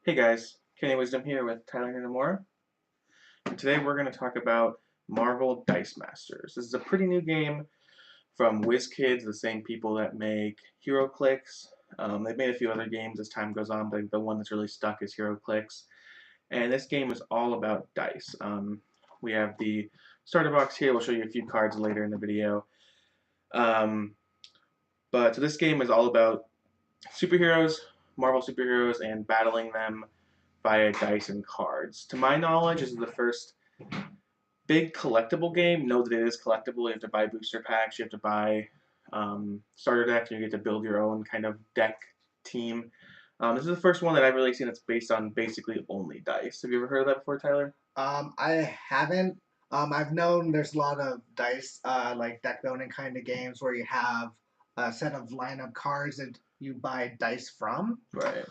Hey guys, Kenny Wisdom here with Tyler Ninomura, and today we're going to talk about Marvel Dice Masters. This is a pretty new game from Wizkids, the same people that make HeroClix. They've made a few other games as time goes on, but the one that's really stuck is HeroClix. And this game is all about dice. We have the starter box here. We'll show you a few cards later in the video. Um, but so this game is all about superheroes, Marvel superheroes, and battling them via dice and cards. To my knowledge, this is the first big collectible game. Know that it is collectible. You have to buy booster packs. You have to buy starter decks. And you get to build your own kind of deck team. This is the first one that I've really seen that's based on basically only dice. Have you ever heard of that before, Tyler? I haven't. I've known there's a lot of dice, like deck building kind of games where you have a set of lineup cards that you buy dice from. Right.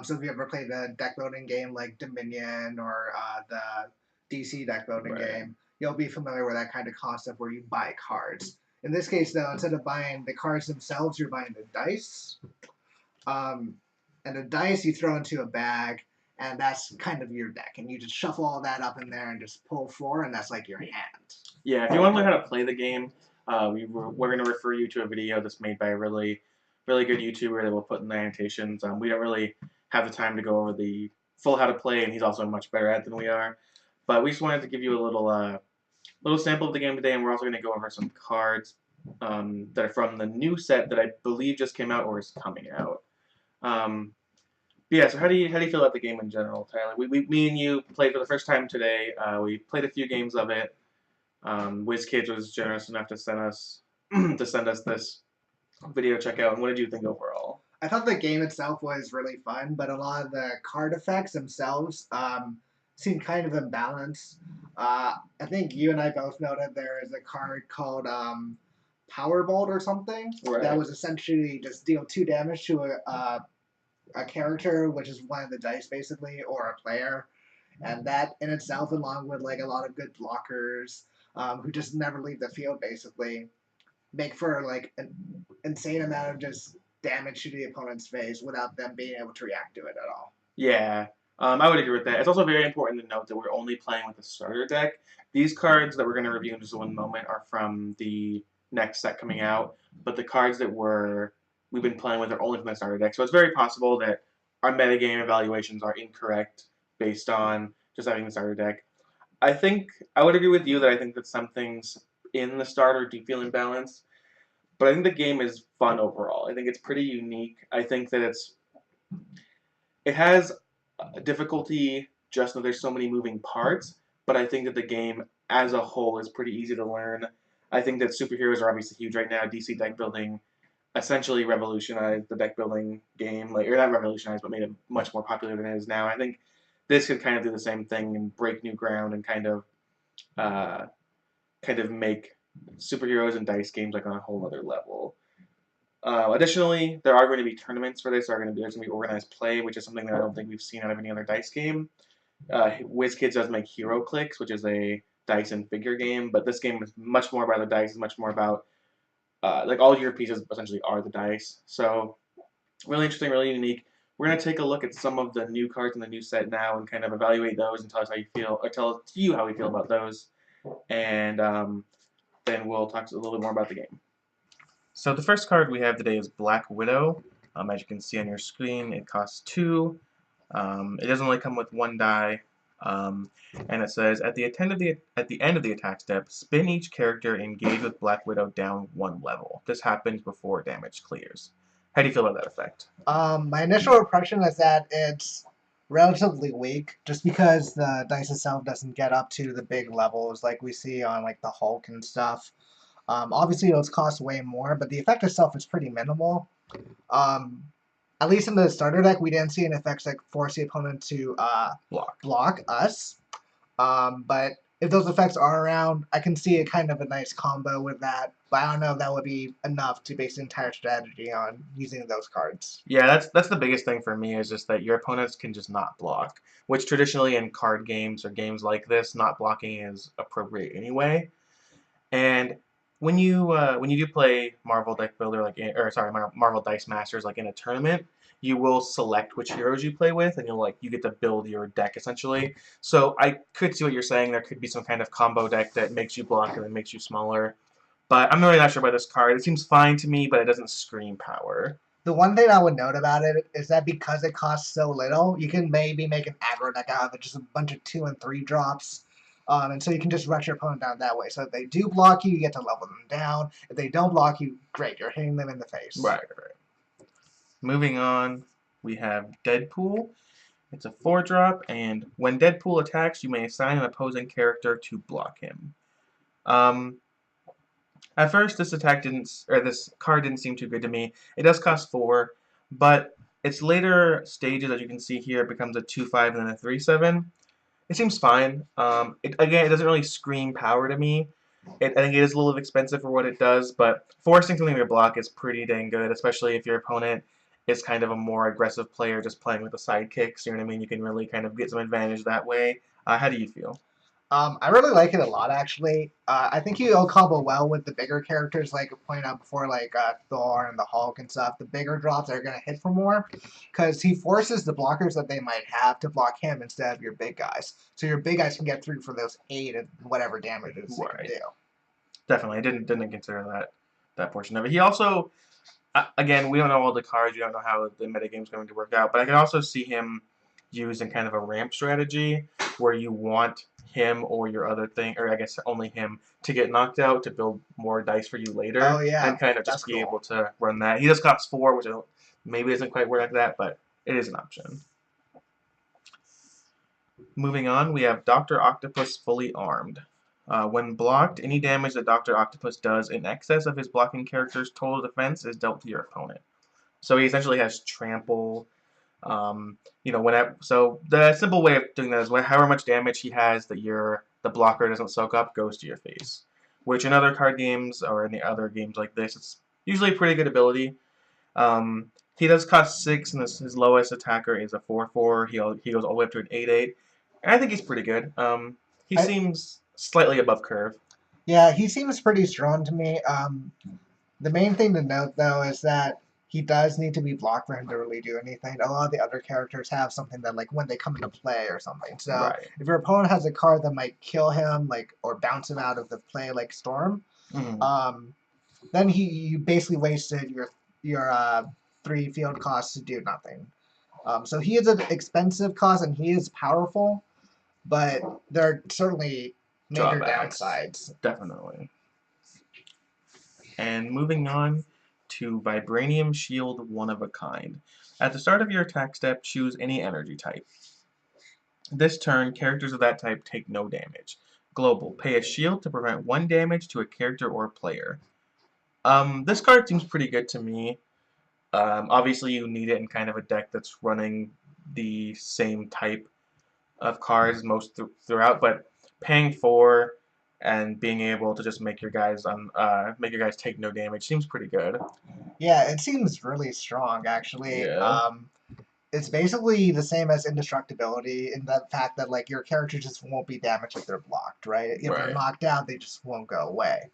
So if you ever played a deck building game like Dominion or the DC deck building Right. game, you'll be familiar with that kind of concept where you buy cards. In this case, though, instead of buying the cards themselves, you're buying the dice. Um, and the dice you throw into a bag, and that's kind of your deck. And you just shuffle all that up in there and just pull four, and that's like your hand. Yeah, if you want to learn how to play the game, we're going to refer you to a video that's made by a really good YouTuber that we'll put in the annotations. We don't really have the time to go over the full how to play, and he's also much better at it than we are. But we just wanted to give you a little sample of the game today, and we're also going to go over some cards that are from the new set that I believe just came out or is coming out. Um, yeah, so how do you feel about the game in general, Tyler? Me and you played for the first time today. We played a few games of it. Wizkids was generous enough to send us this video checkout. And what did you think overall? I thought the game itself was really fun, but a lot of the card effects themselves seemed kind of imbalanced. I think you and I both noted there is a card called Powerbolt or something Right. that was essentially just deal 2 damage to a character, which is one of the dice basically, or a player. And that in itself, along with like a lot of good blockers who just never leave the field basically, make for like an insane amount of just damage to the opponent's face without them being able to react to it at all. Yeah, I would agree with that. It's also very important to note that we're only playing with the starter deck. These cards that we're going to review in just one moment are from the next set coming out, but the cards that we've been playing with are only from the starter deck. So it's very possible that our metagame evaluations are incorrect based on just having the starter deck. I think I would agree with you that I think that some things in the starter do feel imbalanced, but I think the game is fun overall. I think it's pretty unique. I think that it has a difficulty just that there's so many moving parts, but I think that the game as a whole is pretty easy to learn. I think that superheroes are obviously huge right now. DC deck building essentially revolutionized the deck building game, like or not revolutionized, but made it much more popular than it is now. I think this could kind of do the same thing and break new ground and uh, kind of make superheroes and dice games like on a whole other level. Additionally, there are going to be tournaments for this. There's going to be organized play, which is something that I don't think we've seen out of any other dice game. WizKids does make HeroClix, which is a dice and figure game, but this game is much more about the dice. It's much more about like all your pieces essentially are the dice. So really interesting, really unique. We're going to take a look at some of the new cards in the new set now and kind of evaluate those and tell us how you feel, or tell you how we feel about those. And then we'll talk a little bit more about the game. So the first card we have today is Black Widow. As you can see on your screen, it costs 2. It doesn't only come with 1 die, and it says at the end of the attack step, spin each character engaged with Black Widow down 1 level. This happens before damage clears. How do you feel about that effect? My initial impression is that it's relatively weak, just because the dice itself doesn't get up to the big levels like we see on like the Hulk and stuff. Obviously, those cost way more, but the effect itself is pretty minimal. Um, at least in the starter deck, we didn't see an effect that force the opponent to block us. But if those effects are around, I can see a kind of a nice combo with that. But I don't know if that would be enough to base the entire strategy on using those cards. Yeah, that's the biggest thing for me is just that your opponents can just not block, which traditionally in card games or games like this, not blocking is appropriate anyway. And when you do play Marvel Deck Builder Marvel Dice Masters like in a tournament, you will select which heroes you play with, and you get to build your deck essentially. So I could see what you're saying. There could be some kind of combo deck that makes you block and then makes you smaller. But I'm really not sure about this card. It seems fine to me, but it doesn't scream power. The one thing I would note about it is that because it costs so little, you can maybe make an aggro deck out of it, just a bunch of 2 and 3 drops. And so you can just rush your opponent down that way. So if they do block you, you get to level them down. If they don't block you, great, you're hitting them in the face. Right. Moving on, we have Deadpool. It's a 4-drop, and when Deadpool attacks, you may assign an opposing character to block him. At first, this card didn't seem too good to me. It does cost 4, but its later stages, as you can see here, it becomes a 2/5 and then a 3/7. It seems fine. Again, it doesn't really scream power to me. I think it is a little expensive for what it does, but forcing something to block is pretty dang good, especially if your opponent is kind of a more aggressive player just playing with the sidekicks. You know what I mean? You can really kind of get some advantage that way. How do you feel? I really like it a lot, actually. I think he'll combo well with the bigger characters, like I pointed out before, like Thor and the Hulk and stuff. The bigger drops are going to hit for more, because he forces the blockers that they might have to block him instead of your big guys. So your big guys can get through for those 8 and whatever damages they can do. Definitely, I didn't consider that portion of it. He also, again, we don't know all the cards. We don't know how the metagame is going to work out, but I can also see him used in kind of a ramp strategy where you want him or your other thing, or I guess only him, to get knocked out to build more dice for you later. Oh, yeah. And kind of just be able to run that. He does cost 4, which maybe doesn't quite work like that, but it is an option. Moving on, we have Dr. Octopus Fully Armed. When blocked, any damage that Dr. Octopus does in excess of his blocking character's total defense is dealt to your opponent. So he essentially has trample. So the simple way of doing that is however much damage he has that the blocker doesn't soak up goes to your face. Which in other card games or in the other games like this, it's usually a pretty good ability. He does cost 6, and his lowest attacker is a 4/4. He goes all the way up to an 8/8. And I think he's pretty good. He seems slightly above curve. Yeah, he seems pretty strong to me. The main thing to note, though, is that he does need to be blocked for him to really do anything. A lot of the other characters have something that, like, when they come into play or something. So if your opponent has a card that might kill him, like, or bounce him out of the play, like Storm, then you basically wasted your 3 field costs to do nothing. So he is an expensive cost, and he is powerful, but there are certainly major downsides. Definitely. And moving on to Vibranium Shield, one of a kind. At the start of your attack step, choose any energy type. This turn, characters of that type take no damage. Global, pay a shield to prevent 1 damage to a character or player. This card seems pretty good to me. Obviously, you need it in kind of a deck that's running the same type of cards throughout, but paying 4 and being able to just make your guys take no damage seems pretty good. Yeah, it seems really strong, actually. Yeah. It's basically the same as indestructibility in the fact that, like, your character just won't be damaged if they're blocked, right? If they're knocked out, they just won't go away.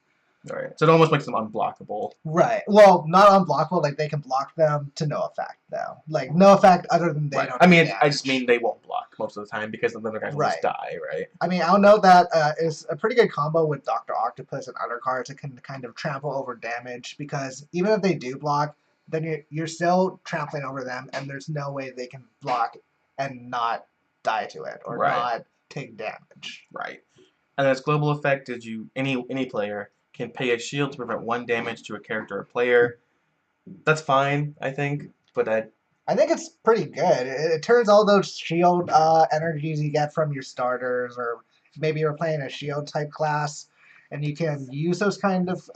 Right. So it almost makes them unblockable. Right. Well, not unblockable. Like, they can block them to no effect, though. Like, no effect other than they don't. I just mean they won't block most of the time because the other guys will just die, right? I mean, I'll note that is a pretty good combo with Dr. Octopus and other cards that can kind of trample over damage, because even if they do block, then you're still trampling over them, and there's no way they can block and not die to it or not take damage. Right. And its global effect is any player can pay a shield to prevent 1 damage to a character or player. That's fine, I think, but I think it's pretty good. It turns all those shield energies you get from your starters, or maybe you're playing a shield type class, and you can use those kind of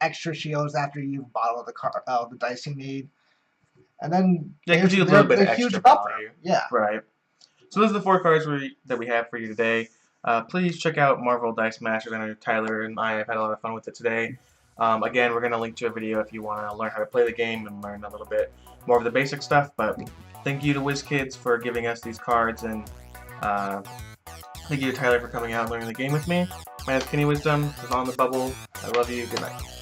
extra shields after you've bottled the dice you need. And then it gives you a little bit of extra value. Yeah. Right. So those are the 4 cards that we have for you today. Please check out Marvel Dice Masters. I know Tyler and I have had a lot of fun with it today. Again, we're going to link to a video if you want to learn how to play the game and learn a little bit more of the basic stuff. But thank you to Wizkids for giving us these cards, and thank you to Tyler for coming out and learning the game with me. My name's Kenny Wisdom. This is On the Bubble. I love you. Good night.